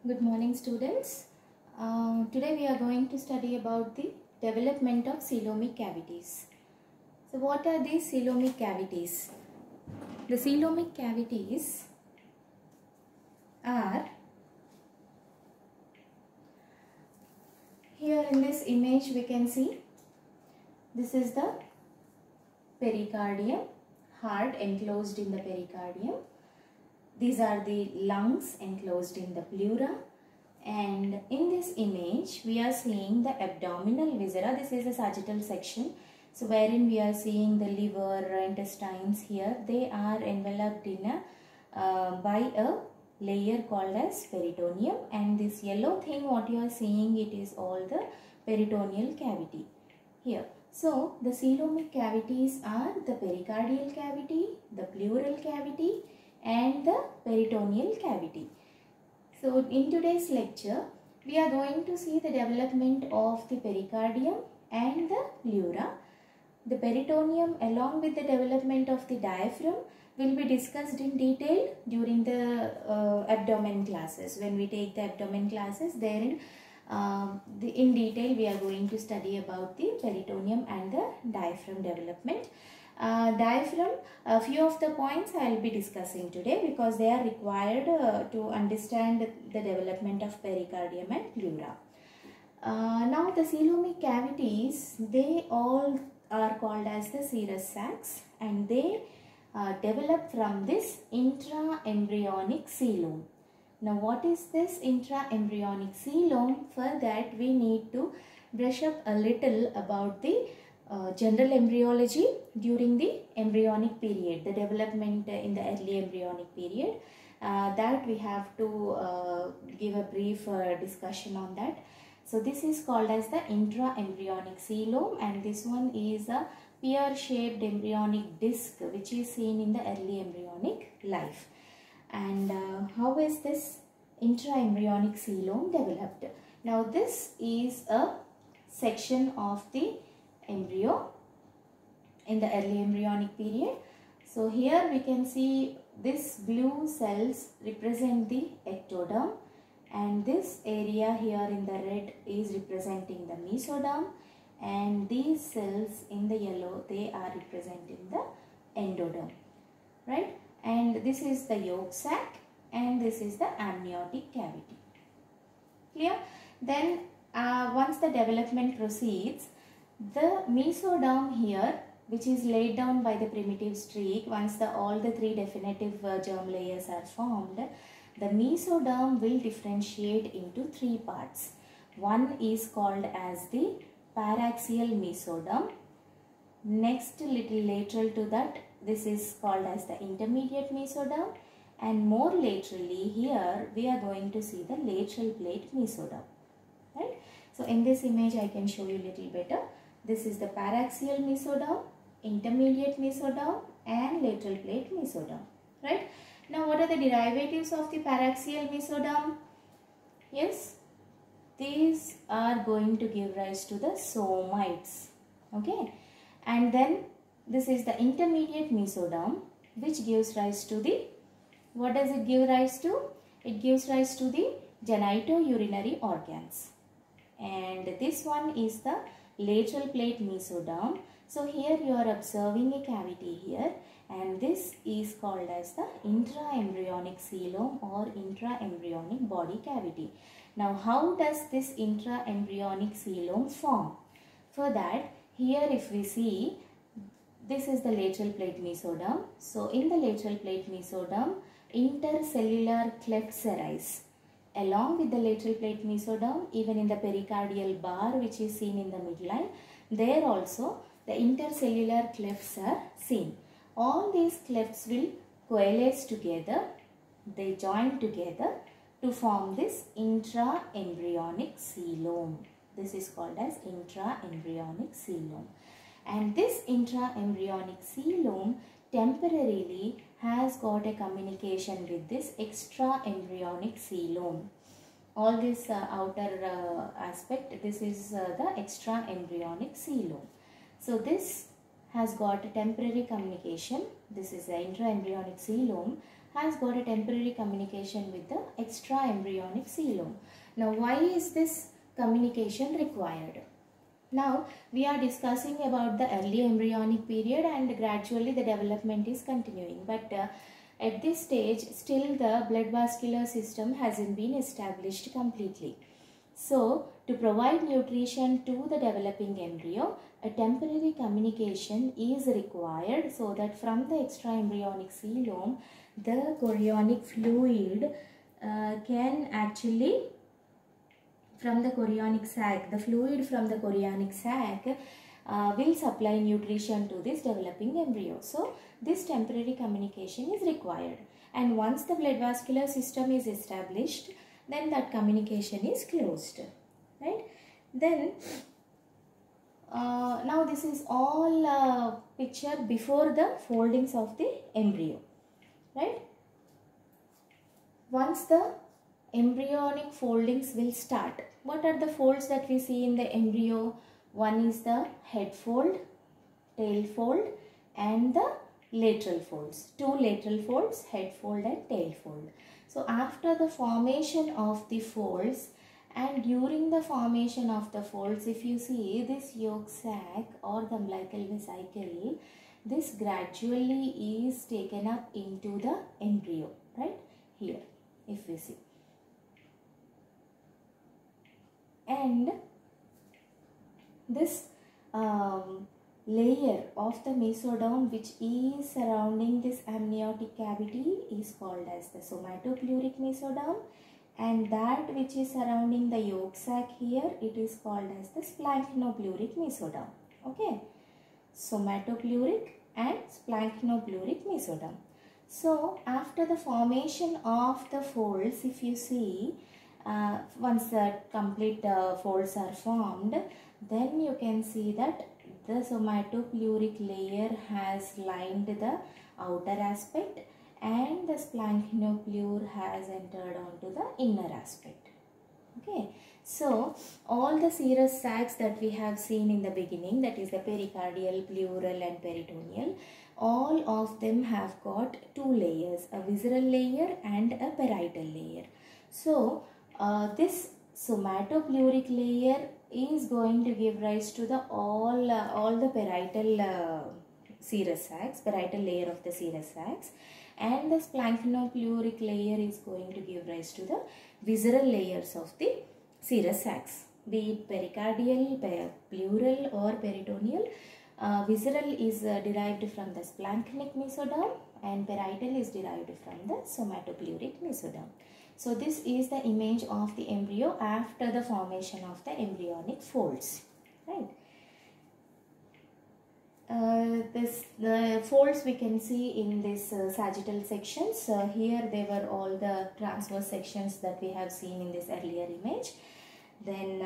Good morning, students. Today we are going to study about the development of coelomic cavities. So what are these coelomic cavities? The coelomic cavities are, here in this image we can see, this is the pericardium, heart enclosed in the pericardium. These are the lungs enclosed in the pleura, and in this image we are seeing the abdominal viscera. This is the sagittal section, so wherein we are seeing the liver, intestines here. They are enveloped in by a layer called as peritoneum, and this yellow thing what you are seeing, it is all the peritoneal cavity here. So the coelomic cavities are the pericardial cavity, the pleural cavity, and the peritoneal cavity. So in today's lecture we are going to see the development of the pericardium and the pleura. The peritoneum along with the development of the diaphragm will be discussed in detail during the abdomen classes. When we take the abdomen classes, therein in detail we are going to study about the peritoneum and the diaphragm development. Diaphragm, a few of the points I will be discussing today because they are required to understand the development of pericardium and pleura. Now the coelomic cavities, they all are called as the serous sacs, and they develop from this intraembryonic coelom. Now what is this intraembryonic coelom? For that we need to brush up a little about the general embryology during the embryonic period, the development in the early embryonic period. That we have to give a brief discussion on that. So this is called as the intraembryonic coelom, and this one is a pear-shaped embryonic disc which is seen in the early embryonic life. And how is this intraembryonic coelom developed? Now this is a section of the embryo in the early embryonic period. So here we can see this blue cells represent the ectoderm, and this area here in the red is representing the mesoderm, and these cells in the yellow, they are representing the endoderm, right? And this is the yolk sac, and this is the amniotic cavity. Clear? Then once the development proceeds, the mesoderm here, which is laid down by the primitive streak, once all the three definitive germ layers are formed, the mesoderm will differentiate into three parts. One is called as the paraxial mesoderm. Next, little lateral to that, this is called as the intermediate mesoderm, and more laterally here we are going to see the lateral plate mesoderm, right? So in this image I can show you a little better. This is the paraxial mesoderm, intermediate mesoderm, and lateral plate mesoderm, right? Now what are the derivatives of the paraxial mesoderm? Yes, these are going to give rise to the somites, okay? And then this is the intermediate mesoderm, which gives rise to the, what does it give rise to? It gives rise to the genitourinary organs. And this one is the lateral plate mesoderm. So here you are observing a cavity here, and this is called as the intraembryonic coelom or intraembryonic body cavity. Now how does this intraembryonic coelom form? For that, here if we see, this is the lateral plate mesoderm. So in the lateral plate mesoderm, intercellular clefts arise. Along with the lateral plate mesoderm, even in the pericardial bar which is seen in the midline, there also the intercellular clefts are seen. All these clefts will coalesce together, they join together to form this intraembryonic coelom. This is called as intraembryonic coelom. And this intraembryonic coelom temporarily has got a communication with this extraembryonic coelom. All this outer aspect, this is the extraembryonic coelom. So this has got a temporary communication. This is the intraembryonic coelom has got a temporary communication with the extraembryonic coelom. Now, why is this communication required? Now, we are discussing about the early embryonic period and gradually the development is continuing. But at this stage, still the blood vascular system hasn't been established completely. So, to provide nutrition to the developing embryo, a temporary communication is required so that from the extraembryonic coelom, the chorionic fluid can actually, from the chorionic sac, the fluid from the chorionic sac will supply nutrition to this developing embryo. So, this temporary communication is required. And once the blood vascular system is established, then that communication is closed, right? Then now this is all picture before the foldings of the embryo, right? Once the embryonic foldings will start, what are the folds that we see in the embryo? One is the head fold, tail fold, and the lateral folds. Two lateral folds, head fold and tail fold. So after the formation of the folds and during the formation of the folds, if you see this yolk sac or the umbilical vesicle, this gradually is taken up into the embryo, right? Here, if we see. And this layer of the mesoderm which is surrounding this amniotic cavity is called as the somatopleuric mesoderm, and that which is surrounding the yolk sac here, it is called as the splanchnopluric mesoderm. Okay, somatopleuric and splanchnopluric mesoderm. So after the formation of the folds, if you see, once the complete folds are formed, then you can see that the somatopleuric layer has lined the outer aspect and the splanchnoplure has entered onto the inner aspect. Okay, so all the serous sacs that we have seen in the beginning, that is the pericardial, pleural and peritoneal, all of them have got two layers, a visceral layer and a parietal layer. So this somatopleuric layer is going to give rise to the all the parietal serous sacs, parietal layer of the serous sacs, and the splanchnopluric layer is going to give rise to the visceral layers of the serous sacs, be it pericardial, pleural or peritoneal. Visceral is derived from the splanchnic mesoderm and parietal is derived from the somatopleuric mesoderm. So this is the image of the embryo after the formation of the embryonic folds, right? The folds we can see in this sagittal sections. Here they were all the transverse sections that we have seen in this earlier image. Then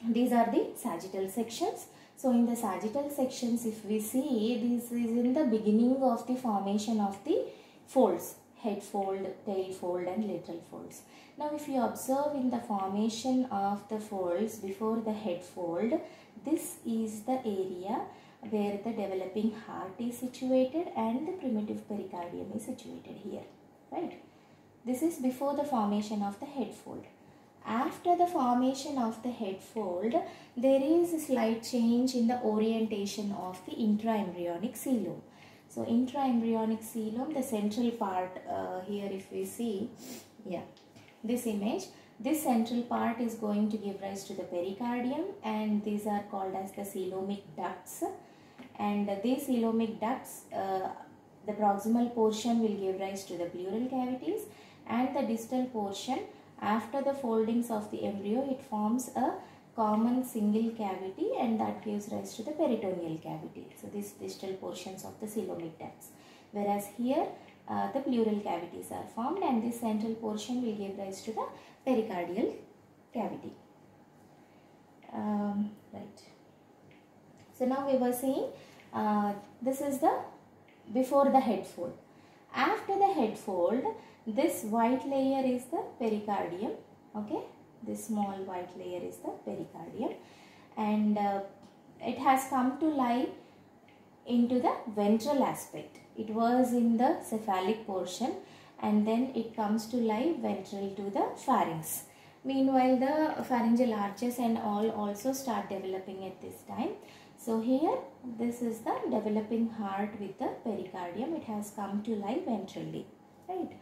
these are the sagittal sections. So in the sagittal sections, if we see, this is in the beginning of the formation of the folds, head fold, tail fold and lateral folds. Now if you observe in the formation of the folds before the head fold, this is the area where the developing heart is situated and the primitive pericardium is situated here, right? This is before the formation of the head fold. After the formation of the head fold, there is a slight change in the orientation of the intraembryonic coelom. So intraembryonic coelom, the central part here if we see, yeah, this image, this central part is going to give rise to the pericardium and these are called as the coelomic ducts. And these coelomic ducts, the proximal portion will give rise to the pleural cavities and the distal portion, after the foldings of the embryo, it forms a common single cavity and that gives rise to the peritoneal cavity. So these distal portions of the coelomic ducts. Whereas here the pleural cavities are formed and this central portion will give rise to the pericardial cavity. Right. So now we were saying this is the before the head fold. After the head fold, this white layer is the pericardium. Okay, this small white layer is the pericardium and it has come to lie into the ventral aspect. It was in the cephalic portion and then it comes to lie ventral to the pharynx. Meanwhile, the pharyngeal arches and all also start developing at this time. So here this is the developing heart with the pericardium. It has come to lie ventrally, right?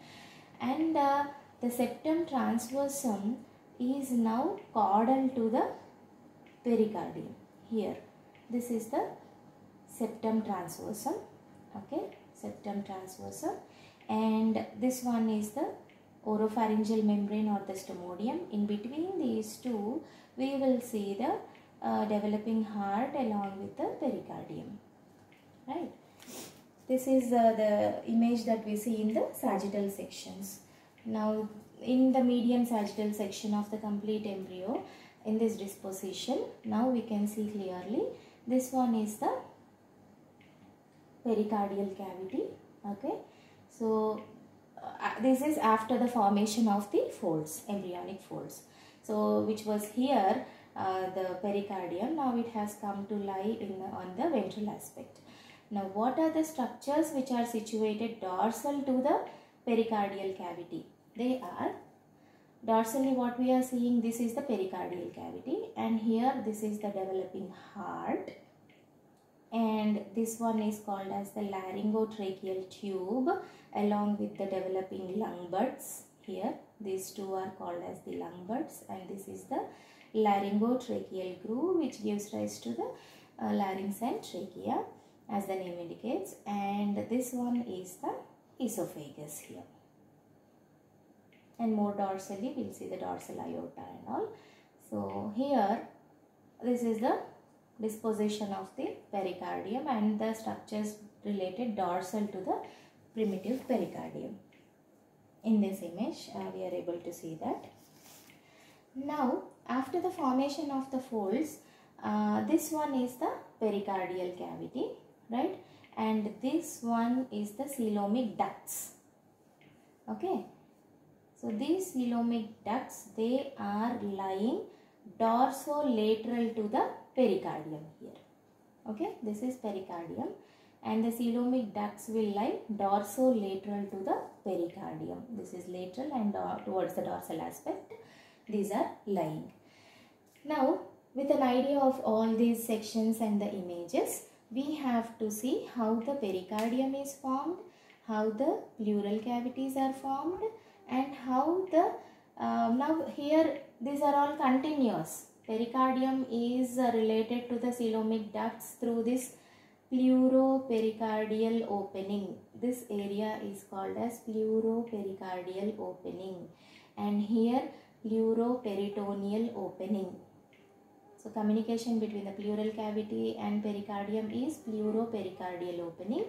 And the septum transversum is now caudal to the pericardium. Here this is the septum transversum, okay, septum transversum, and this one is the oropharyngeal membrane or the stomodium. In between these two we will see the developing heart along with the pericardium, right? This is the image that we see in the sagittal sections. Now in the median sagittal section of the complete embryo, in this disposition, now we can see clearly this one is the pericardial cavity, okay. So this is after the formation of the folds, embryonic folds. So which was here the pericardium, now it has come to lie on the ventral aspect. Now what are the structures which are situated dorsal to the pericardial cavity? They are dorsally, what we are seeing, this is the pericardial cavity, and here this is the developing heart, and this one is called as the laryngotracheal tube along with the developing lung buds. Here these two are called as the lung buds, and this is the laryngotracheal groove which gives rise to the larynx and trachea as the name indicates, and this one is the esophagus here. And more dorsally we will see the dorsal aorta and all. So here this is the disposition of the pericardium and the structures related dorsal to the primitive pericardium. In this image we are able to see that. Now after the formation of the folds, this one is the pericardial cavity, right, and this one is the coelomic ducts, okay. So these coelomic ducts, they are lying dorsolateral to the pericardium here, okay. This is pericardium and the coelomic ducts will lie dorsolateral to the pericardium. This is lateral and towards the dorsal aspect these are lying. Now with an idea of all these sections and the images, we have to see how the pericardium is formed, how the pleural cavities are formed, and how the now here these are all continuous. Pericardium is related to the coelomic ducts through this pleuropericardial opening. This area is called as pleuropericardial opening, and here pleuroperitoneal opening. So communication between the pleural cavity and pericardium is pleuropericardial opening,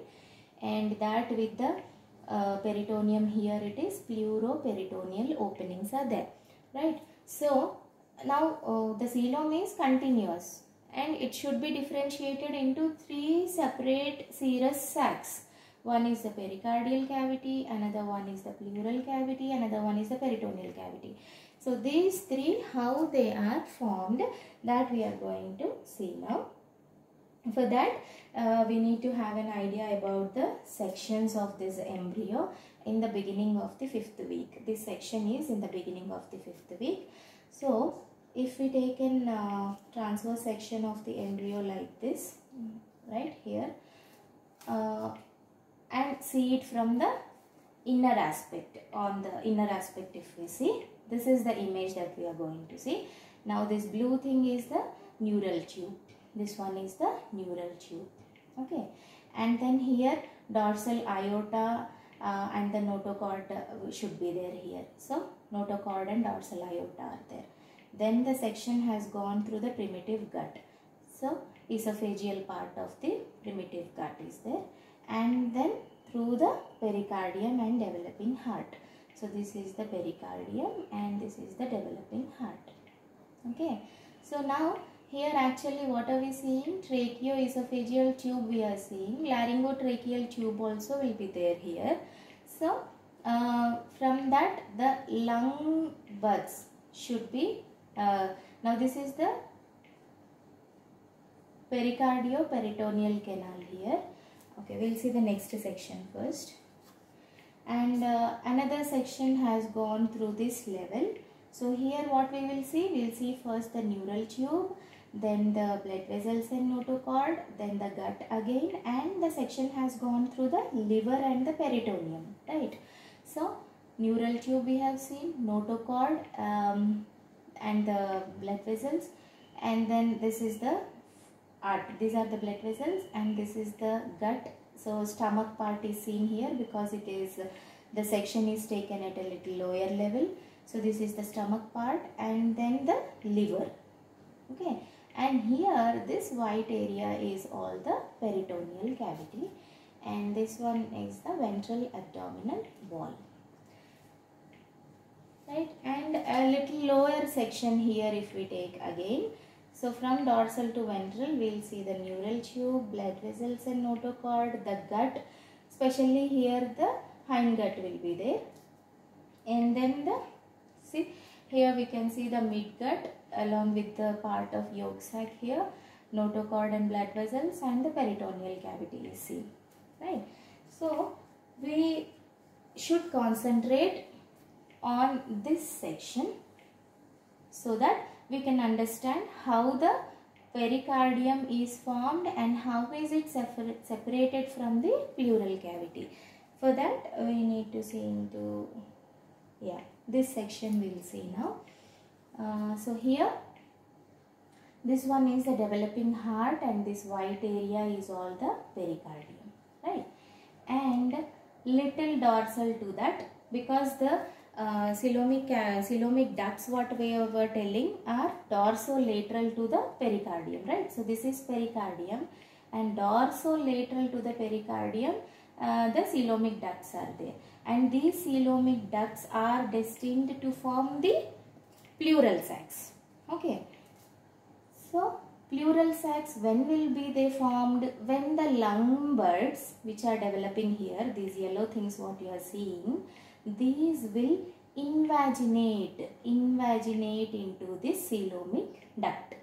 and that with the peritoneum here it is pleuroperitoneal openings are there, right? So now the coelom is continuous and it should be differentiated into three separate serous sacs. One is the pericardial cavity, another one is the pleural cavity, another one is the peritoneal cavity. So these three, how they are formed, that we are going to see now. For that we need to have an idea about the sections of this embryo in the beginning of the 5th week. This section is in the beginning of the 5th week. So if we take an transverse section of the embryo like this, right here, and see it from the inner aspect, on the inner aspect if we see, this is the image that we are going to see. Now this blue thing is the neural tube. This one is the neural tube, okay. And then here dorsal aorta and the notochord should be there here. So notochord and dorsal aorta are there. Then the section has gone through the primitive gut. So esophageal part of the primitive gut is there, and then through the pericardium and developing heart. So this is the pericardium and this is the developing heart, okay. So now here actually what are we seeing? Tracheo-esophageal tube we are seeing. Laryngotracheal tube also will be there here. So from that the lung buds should be, now this is the pericardio-peritoneal canal here. Okay, we'll see the next section first. And another section has gone through this level. So here what we will see first the neural tube, then the blood vessels and notochord, then the gut again, and the section has gone through the liver and the peritoneum, right? So neural tube we have seen, notochord and the blood vessels, and then this is the these are the blood vessels, and this is the gut. So stomach part is seen here because it is the section is taken at a little lower level. So this is the stomach part, and then the liver. Okay, and here this white area is all the peritoneal cavity, and this one is the ventral abdominal wall, right? And a little lower section here if we take again. So from dorsal to ventral, we'll see the neural tube, blood vessels and notochord, the gut, especially here the hindgut will be there. And then see here we can see the midgut along with the part of yolk sac here, notochord and blood vessels, and the peritoneal cavity is seen, right? So we should concentrate on this section so that we can understand how the pericardium is formed and how is it separated from the pleural cavity. For that we need to see into this section we'll see now. So here this one is the developing heart, and this white area is all the pericardium, right? And little dorsal to that, because the coelomic ducts what we were telling are dorsolateral to the pericardium, right? So this is pericardium, and dorsolateral to the pericardium the coelomic ducts are there, and these coelomic ducts are destined to form the pleural sacs. Okay, so pleural sacs, when will be they formed? When the lung buds which are developing here, these yellow things what you are seeing, these will invaginate into this coelomic duct,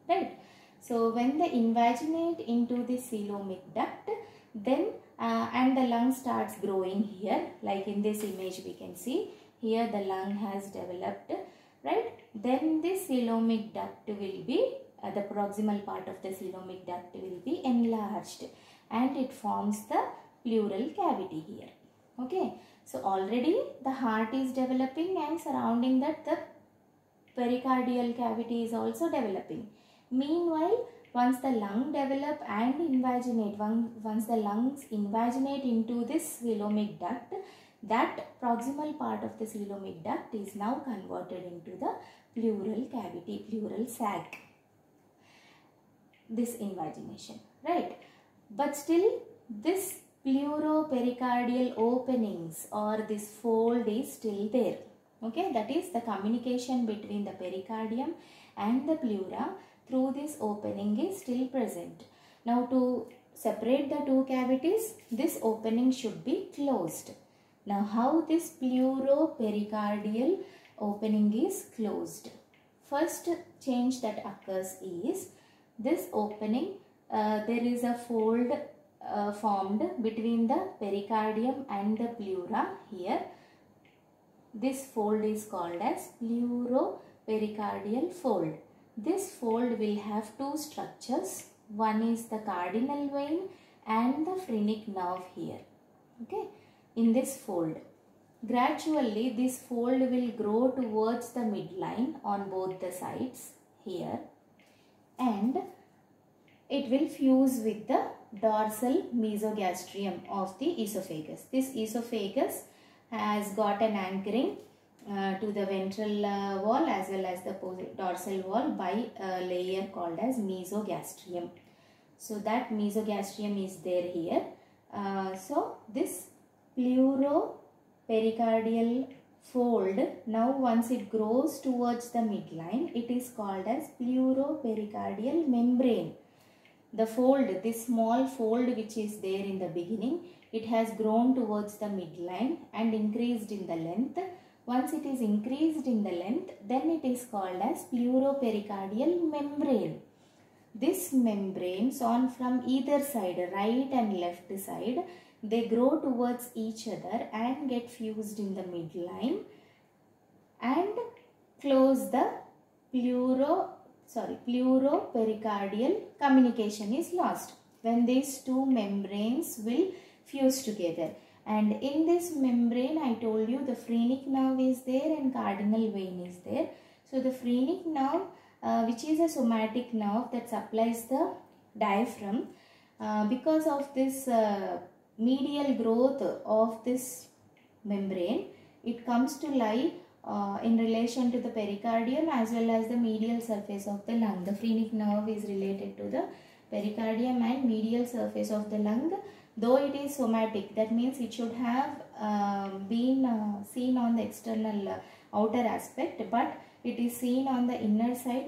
right? So when they invaginate into this coelomic duct, then and the lung starts growing here, like in this image we can see here the lung has developed, right? Then this coelomic duct will be the proximal part of the coelomic duct will be enlarged, and it forms the pleural cavity here. Okay, so already the heart is developing, and surrounding that the pericardial cavity is also developing. Meanwhile, once the lung develop and invaginate, once the lungs invaginate into this coelomic duct, that proximal part of the coelomic duct is now converted into the pleural cavity, pleural sac, this invagination, right? But still this pleuropericardial openings or this fold is still there. Okay, that is the communication between the pericardium and the pleura through this opening is still present. Now to separate the two cavities, this opening should be closed. Now how this pleuropericardial opening is closed? First change that occurs is this opening, there is a fold formed between the pericardium and the pleura here. This fold is called as pleuropericardial fold. This fold will have two structures. One is the cardinal vein and the phrenic nerve here. Okay, in this fold. Gradually this fold will grow towards the midline on both the sides here, and it will fuse with the dorsal mesogastrium of the esophagus. This esophagus has got an anchoring to the ventral wall as well as the dorsal wall by a layer called as mesogastrium. So that mesogastrium is there here. So this pleuropericardial fold, now once it grows towards the midline, it is called as pleuropericardial membrane. The fold, this small fold which is there in the beginning, it has grown towards the midline and increased in the length. Once it is increased in the length, then it is called as pleuropericardial membrane. These membranes on from either side, right and left side, they grow towards each other and get fused in the midline and close the pleuropericardial communication is lost when these two membranes will fuse together. And in this membrane, I told you the phrenic nerve is there and cardinal vein is there. So the phrenic nerve, which is a somatic nerve that supplies the diaphragm, because of this medial growth of this membrane, it comes to lie in relation to the pericardium as well as the medial surface of the lung. The phrenic nerve is related to the pericardium and medial surface of the lung. Though it is somatic, that means it should have been seen on the external outer aspect, but it is seen on the inner side